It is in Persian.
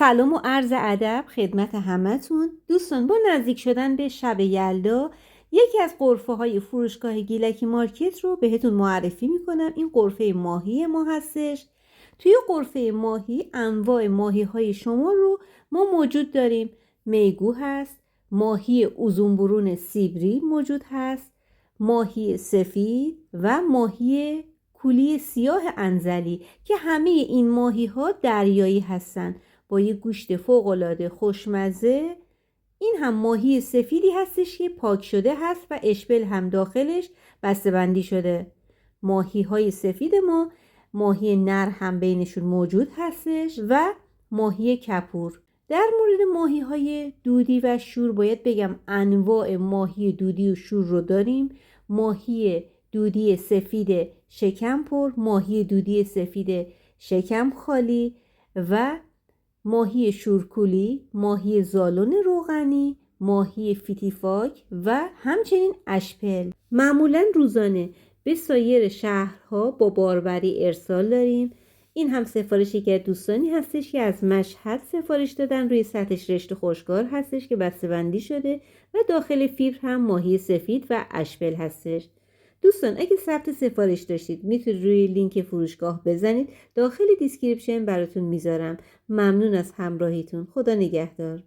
سلام و عرض ادب خدمت همتون. دوستان، با نزدیک شدن به شب یلدا یکی از غرفه های فروشگاه گیلکی مارکت رو بهتون معرفی میکنم. این غرفه ماهی ما هستش. توی غرفه ماهی انواع ماهی های شما رو ما موجود داریم. میگو هست، ماهی اوزونبرون سیبری موجود هست، ماهی سفید و ماهی کولی سیاه انزلی که همه این ماهی ها دریایی هستن با یه گوشت فوق‌العاده خوشمزه. این هم ماهی سفیدی هستش که پاک شده هست و اشبل هم داخلش بسته‌بندی شده. ماهی های سفید ما ماهی نر هم بینشون موجود هستش و ماهی کپور. در مورد ماهی های دودی و شور باید بگم انواع ماهی دودی و شور رو داریم. ماهی دودی سفید شکم پر، ماهی دودی سفید شکم خالی و ماهی شورکولی، ماهی زالون روغنی، ماهی فیتیفاک و همچنین اشپل. معمولا روزانه به سایر شهرها با باربری ارسال داریم. این هم سفارشی که دوستانی هستش که از مشهد سفارش دادن. روی سطحش رشته خوشگار هستش که بسته‌بندی شده و داخل فیبر هم ماهی سفید و اشپل هستش. دوستان، اگه ثبت سفارش داشتید میتونید روی لینک فروشگاه بزنید، داخل دیسکریپشن براتون میذارم. ممنون از همراهیتون. خدا نگهدار.